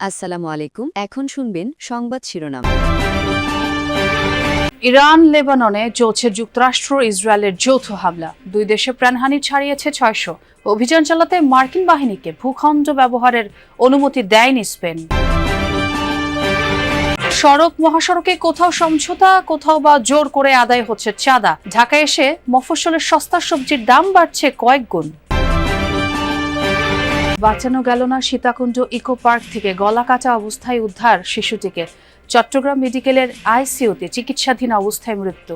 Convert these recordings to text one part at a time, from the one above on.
আসসালামু আলাইকুম। এখন শুনবেন সংবাদ শিরোনাম। ইরান লেবাননে চলছে যুক্তরাষ্ট্র ইসরায়েলের যৌথ হামলা। দুই দেশে প্রাণহানি ছাড়িয়েছে ৬০০। অভিযান চালাতে মার্কিন বাহিনীকে ভূখণ্ড ব্যবহারের অনুমতি দেয়নি স্পেন। সড়ক মহাসড়কে কোথাও সমঝোতা, কোথাও বা জোর করে আদায় হচ্ছে চাঁদা। ঢাকায় এসে মফস্বলের সস্তা সবজির দাম বাড়ছে কয়েক গুণ। বাঁচানো গেল না সীতাকুণ্ড ইকো পার্ক থেকে গলা কাটা অবস্থায় উদ্ধার শিশুটিকে। চট্টগ্রাম মেডিকেলের আইসিইউতে চিকিৎসাধীন অবস্থায় মৃত্যু।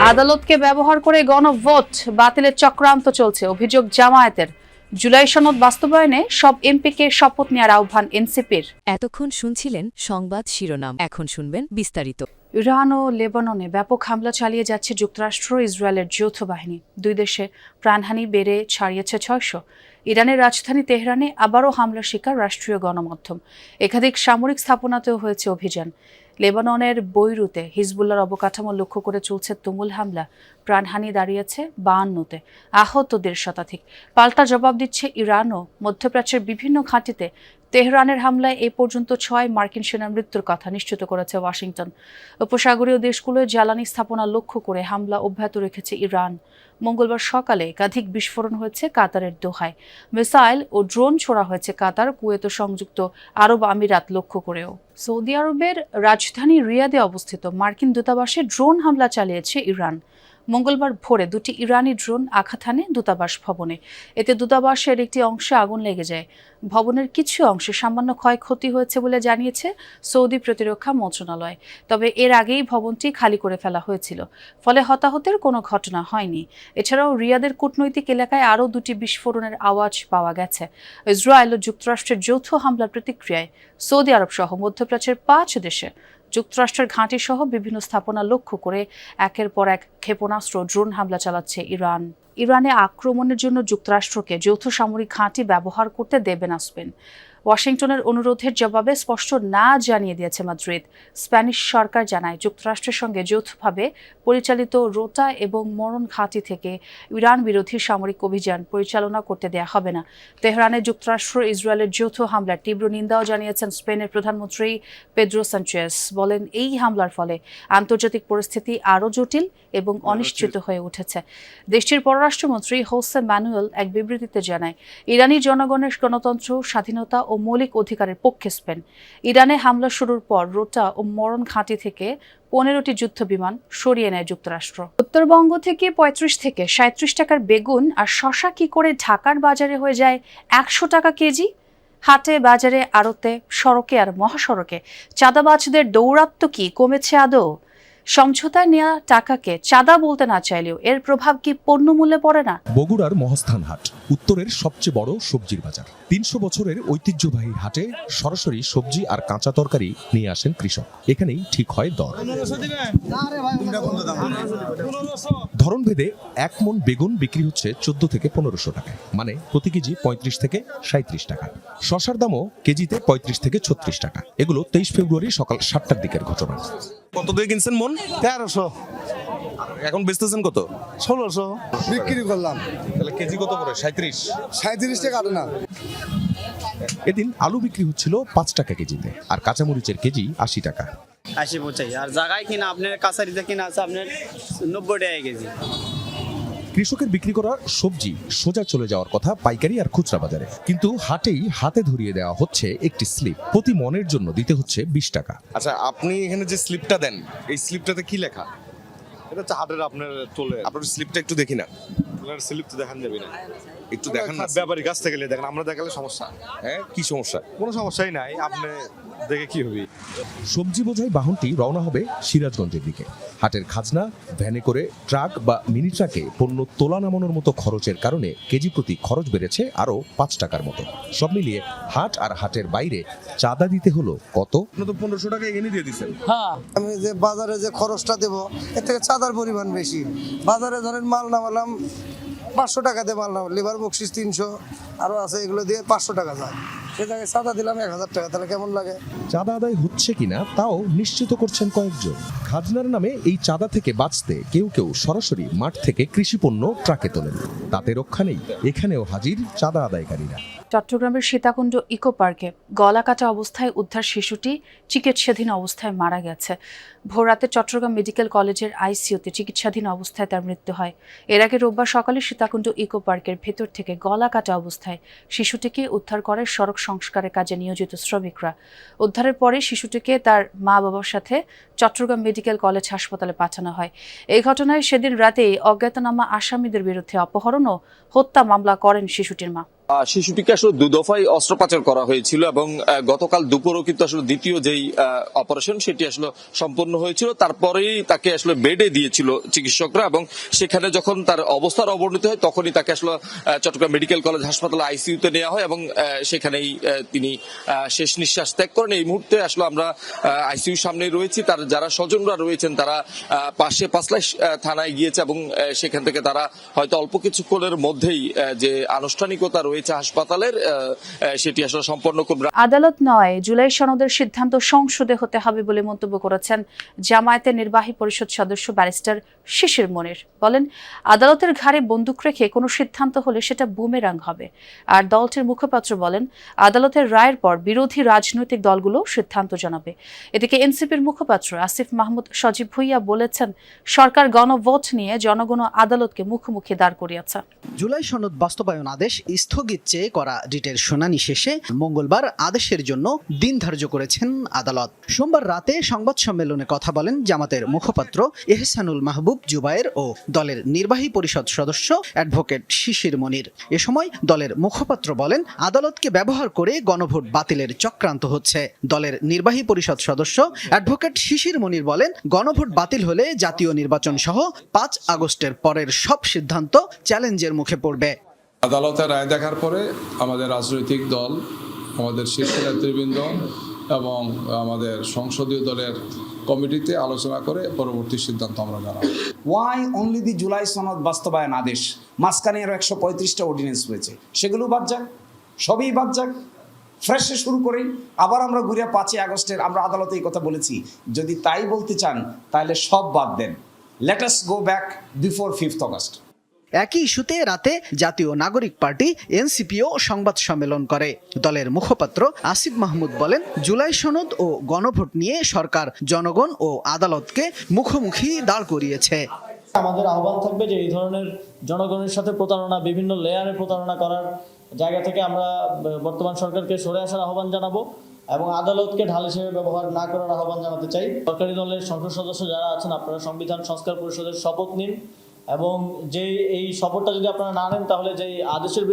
আদালতকে ব্যবহার করে গণভোট বাতিলের চক্রান্ত চলছে, অভিযোগ জামায়াতের। জুলাই সনদ বাস্তবায়নে সব এমপিকে শপথ নেওয়ার আহ্বান এনসিপির। এতক্ষণ শুনছিলেন সংবাদ শিরোনাম, এখন শুনবেন বিস্তারিত। ইরান ও লেবাননে ব্যাপক হামলা চালিয়ে যাচ্ছে যুক্তরাষ্ট্র ইসরায়েলের যৌথ বাহিনী। দুই দেশে প্রাণহানি বেড়ে ছাড়িয়েছে ৬০০। ইরানের রাজধানী তেহরানে আবারও হামলার শিকার রাষ্ট্রীয় গণমাধ্যম। একাধিক সামরিক স্থাপনাতেও হয়েছে অভিযান। লেবাননের বৈরুতে হিজবুল্লাহর অবকাঠামো লক্ষ্য করে চলছে তুমুল হামলা। প্রাণহানি দাঁড়িয়েছে ৫২তে, আহত ১৫০ শতাধিক। পাল্টা জবাব দিচ্ছে ইরানও। মধ্যপ্রাচ্যের বিভিন্ন ঘাঁটিতে তেহরানের হামলায় এ পর্যন্ত ৬ মার্কিন সেনার মৃত্যুর কথা নিশ্চিত করেছে ওয়াশিংটন। উপসাগরীয় দেশগুলোর জ্বালানি স্থাপনা লক্ষ্য করে হামলা অব্যাহত রেখেছে ইরান। মঙ্গলবার সকালে একাধিক বিস্ফোরণ হয়েছে কাতারের দোহায়। মিসাইল ও ড্রোন ছোড়া হয়েছে কাতার, কুয়েত ও সংযুক্ত আরব আমিরাত লক্ষ্য করেও। সৌদি আরবের রাজধানী রিয়াদে অবস্থিত মার্কিন দূতাবাসে ড্রোন হামলা চালিয়েছে ইরান। মঙ্গলবার ভোরে ২টি ইরানি ড্রোন আঘাত হানে দূতাবাস ভবনে। এতে দূতাবাসের একটি অংশে আগুন লেগে যায়। ভবনের কিছু অংশে সামান্য ক্ষয়ক্ষতি হয়েছে বলে জানিয়েছে সৌদি প্রতিরক্ষা মন্ত্রণালয়। তবে এর আগেই ভবনটি খালি করে ফেলা হয়েছিল, ফলে হতাহতের কোনো ঘটনা হয়নি। এছাড়াও রিয়াদের কূটনৈতিক এলাকায় আরও ২টি বিস্ফোরণের আওয়াজ পাওয়া গেছে। ইসরায়েল ও যুক্তরাষ্ট্রের যৌথ হামলার প্রতিক্রিয়ায় সৌদি আরব সহ মধ্যপ্রাচ্যের ৫ দেশে যুক্তরাষ্ট্রের ঘাঁটি সহ বিভিন্ন স্থাপনা লক্ষ্য করে একের পর এক ক্ষেপণাস্ত্র ড্রোন হামলা চালাচ্ছে ইরান। ইরানে আক্রমণের জন্য যুক্তরাষ্ট্রকে যৌথ সামরিক ঘাঁটি ব্যবহার করতে দেবে না স্পেন। ওয়াশিংটনের অনুরোধের জবাবে স্পষ্ট না জানিয়ে দিয়েছে মাদ্রিদ। স্প্যানিশ সরকার জানায়, যুক্তরাষ্ট্রের সঙ্গে যৌথভাবে পরিচালিত রোটা এবং মরণ ঘাঁটি থেকে ইরান বিরোধী সামরিক অভিযান পরিচালনা করতে দেয়া হবে না। তেহরানে যুক্তরাষ্ট্র ইসরায়েলের যৌথ হামলার তীব্র নিন্দাও জানিয়েছেন স্পেনের প্রধানমন্ত্রী পেদ্রো সানচেস। বলেন, এই হামলার ফলে আন্তর্জাতিক পরিস্থিতি আরও জটিল এবং অনিশ্চিত হয়ে উঠেছে। দেশটির পররাষ্ট্রমন্ত্রী হোসে ম্যানুয়েল এক বিবৃতিতে জানায়, ইরানি জনগণের গণতন্ত্র, স্বাধীনতা ও মৌলিক অধিকারের পক্ষে স্পেন। ইরানে হামলা শুরুর পর রোটা ও মরণ ঘাঁটি থেকে ১৫টি যুদ্ধ বিমান সরিয়ে নেয় যুক্তরাষ্ট্র। উত্তরবঙ্গ থেকে ৩৫ থেকে ৩৭ টাকার বেগুন আর শশা কি করে ঢাকার বাজারে হয়ে যায় ১০০ টাকা কেজি? হাটে, বাজারে, আড়তে, সড়কে আর মহাসড়কে চাঁদাবাজদের দৌরাত্ম্য কি কমেছে আদৌ? সমঝোতায় নেওয়া টাকাকে চাঁদা বলতে না চাইলেও এর প্রভাব কি পণ্যমূল্যে পড়ে না? বগুড়ার মহাস্থান হাট উত্তরের সবচেয়ে বড় সবজির বাজার। ৩০০ বছরের ঐতিহ্যবাহী হাটে সরাসরি সবজি আর কাঁচা তরকারি নিয়ে আসেন কৃষক। এখানেই ঠিক হয় দর। ধরনভেদে ১ মণ বেগুন বিক্রি হচ্ছে ১৪ থেকে ১৫০০ টাকায়, মানে প্রতি কেজি ৩৫ থেকে ৩৭ টাকা। শশার দামও কেজিতে ৩৫ থেকে ৩৬ টাকা। এগুলো ২৩ ফেব্রুয়ারি সকাল ৭টার দিকের ঘটনা। কত দিয়ে কিনছেন মন? ১৩০০। এখন বেচতেছেন কত? ১৬০০ বিক্রি করলাম। তাহলে কেজি কত করে? 37। ৩৭ টাকা না। এদিন আলু বিক্রি হচ্ছিল ৫ টাকা কেজিতে, আর কাঁচামরিচের কেজি ৮০ টাকা। ৮০ পৌঁছাই, আর জায়গায় কিনা আপনার কাছারিতে কিনা আছে আপনার ৯০ টাকা কেজি। কৃষকের বিক্রি করা সবজি সোজা চলে যাওয়ার কথা পাইকারি আর খুচরা বাজারে, কিন্তু হাটেই হাতে ধরিয়ে দেওয়া হচ্ছে একটি স্লিপ। প্রতি মনের জন্য দিতে হচ্ছে ২০ টাকা। আচ্ছা, আপনি এখানে যে স্লিপটা দেন, এই স্লিপটাতে কি লেখা? এটা হচ্ছে হাটের আপনার তোলে। আপনার স্লিপটা একটু দেখি না। আপনার স্লিপ তো দেখান যাবে না। একটু দেখান না। ব্যাপারী কাছ থেকে দেখেন, আমরা দেখালে সমস্যা। হ্যাঁ, কি সমস্যা? কোনো সমস্যাই নাই, আপনি দেখে কি হবে। সবজি বোঝাই বাহনটি রওনা হবে সিরাজগঞ্জের দিকে। হাটের খাজনা ভ্যানে করে ট্রাক বা মিনি ট্রাকে পণ্য তোলা নামানোর মতো খরচের কারণে কেজি প্রতি খরচ বেড়েছে আরও ৫ টাকার মতো। সব মিলিয়ে হাট আর হাটের বাইরে চাঁদা দিতে হলো কত? আপনি তো ১৫০০ টাকা এখানে দিয়ে দিচ্ছেন। আমি যে বাজারে যে খরচটা দেবো, এর থেকে চাঁদার পরিমাণ বেশি। বাজারে ধরেন মাল নামালাম ৫০০ টাকা দিয়ে, মাল নামাল লেবার বকশিস ৩০০ আরও আছে, এগুলো দিয়ে ৫০০ টাকা যায়। সে জায়গায় চাঁদা দিলাম ১০০০ টাকা, তাহলে কেমন লাগে? চাঁদা আদায় হচ্ছে কিনা তাও নিশ্চিত করছেন কয়েকজন। খাজনার নামে এই চাঁদা থেকে বাঁচতে কেউ কেউ সরাসরি মাঠ থেকে কৃষিপণ্য ট্রাকে তোলেন। তাতে রক্ষা নেই, এখানেও হাজির চাঁদা আদায়কারীরা। চট্টগ্রামের সীতাকুণ্ড ইকো পার্কে গলা কাটা অবস্থায় উদ্ধার শিশুটি চিকিৎসাধীন অবস্থায় মারা গেছে। ভোররাতে চট্টগ্রাম মেডিকেল কলেজের আইসিইউতে চিকিৎসাধীন অবস্থায় তার মৃত্যু হয়। এর আগে রোববার সকালে সীতাকুণ্ড ইকো পার্কের ভেতর থেকে গলা কাটা অবস্থায় শিশুটিকে উদ্ধার করে সড়ক সংস্কারের কাজে নিয়োজিত শ্রমিকরা। উদ্ধারের পরে শিশুটিকে তার মা বাবার সাথে চট্টগ্রাম মেডিকেল কলেজ হাসপাতালে পাঠানো হয়। এই ঘটনায় সেদিন রাতেই অজ্ঞাতনামা আসামিদের বিরুদ্ধে অপহরণ ও হত্যা মামলা করেন শিশুটির মা। শিশুটিকে আসলে দুদফায় অস্ত্রোপচার করা হয়েছিল এবং গতকাল দুপুরও কিন্তু আসলে দ্বিতীয় যেই অপারেশন সেটি আসলে সম্পন্ন হয়েছিল। তারপরেই তাকে আসলে বেডে দিয়েছিল চিকিৎসকরা এবং সেখানে যখন তার অবস্থার অবনতি হয় তখনই তাকে আসলে চট্টগ্রাম মেডিকেল কলেজ হাসপাতালে আইসিইউতে নেওয়া হয় এবং সেখানেই তিনি শেষ নিঃশ্বাস ত্যাগ করেন। এই মুহূর্তে আসলে আমরা আইসিইউর সামনে রয়েছি। তার যারা স্বজনরা রয়েছেন তারা পাশে পাঁচলাই থানায় গিয়েছে এবং সেখান থেকে তারা হয়তো অল্প কিছুক্ষণের মধ্যেই যে আনুষ্ঠানিকতা রয়েছে হাসপাতালের সেটি আসলে সম্পন্ন করবে। আদালত নয়, জুলাই সনদের সিদ্ধান্ত সংসদে হতে হবে বলে মন্তব্য করেছেন জামায়াতের নির্বাহী পরিষদ সদস্য ব্যারিস্টার শিশির মনির। বলেন, আদালতের ঘাড়ে বন্দুক রেখে কোনো সিদ্ধান্ত হলে সেটা বুমেরাং হবে। আর দলটির মুখপাত্র বলেন, আদালতের রায়ের পর বিরোধী রাজনৈতিক দলগুলো সিদ্ধান্ত জানাবে। এদিকে এনসিপির মুখপাত্র আসিফ মাহমুদ সজীব ভুইয়া বলেছেন, সরকার গণভোট নিয়ে জনগণ ও আদালতকে মুখোমুখি দাঁড় করিয়েছে। জুলাই সনদ বাস্তবায়ন আদেশ স্থগিত চেয়ে করা রিটের শুনানি শেষে মঙ্গলবার আদেশের জন্য দিন ধার্য করেছেন আদালত। সোমবার রাতে সংবাদ সম্মেলনে কথা বলেন জামাতের মুখপাত্র এহসানুল মাহবুব জুবায়ের ও দলের নির্বাহী পরিষদ সদস্য অ্যাডভোকেট শিশির মনির। এ সময় দলের মুখপাত্র বলেন, আদালতকে ব্যবহার করে গণভোট বাতিলের চক্রান্ত হচ্ছে। দলের নির্বাহী পরিষদ সদস্য অ্যাডভোকেট শিশির মনির বলেন, গণভোট বাতিল হলে জাতীয় নির্বাচন সহ ৫ আগস্টের পরের সব সিদ্ধান্ত চ্যালেঞ্জের মুখে পড়বে। আদালতের রায় দেখার পরে আমাদের রাজনৈতিক দল, আমাদের শীর্ষ নেতৃবৃন্দ এবং আমাদের সংসদীয় দলের কমিটিতে আলোচনা করে পরবর্তী সিদ্ধান্ত আমরা জানাবো। ওয়াই অনলি দি জুলাই সনদ বাস্তবায়ন আদেশ, মাঝখানে আরও ১৩৫টা অর্ডিন্যান্স রয়েছে, সেগুলো বাদ যাক, সবই বাদ যাক, ফ্রেশে শুরু করি। আবার আমরা ঘুরে ৫ই আগস্টের আমরা আদালতে এই কথা বলেছি, যদি তাই বলতে চান তাহলে সব বাদ দেন। Let us go back before 5th August. একই ইস্যুতে রাতে জাতীয় নাগরিক পার্টি এনসিপিও সংবাদ সম্মেলন করে। দলের মুখপাত্র আসিফ মাহমুদ বলেন, জুলাই সনদ ও গণভোট নিয়ে সরকার জনগণ ও আদালতকে মুখোমুখি দাঁড় করিয়েছে। আমাদের আহ্বান থাকবে যে এই ধরনের জনগণের সাথে প্রতারণা, বিভিন্ন লেয়ারে প্রতারণা করার জায়গা থেকে আমরা বর্তমান সরকারকে সরে আসার আহ্বান জানাবো এবং আদালতকে ঢাল হিসেবে ব্যবহার না করার আহ্বান জানাতে চাই। সরকারি দলের সংসদ সদস্য যারা আছেন, আপনারা সংবিধান সংস্কার পরিষদের শপথ নিন এবং যে এই শপথটা যদি আপনারা না নেন তাহলে যে আদেশের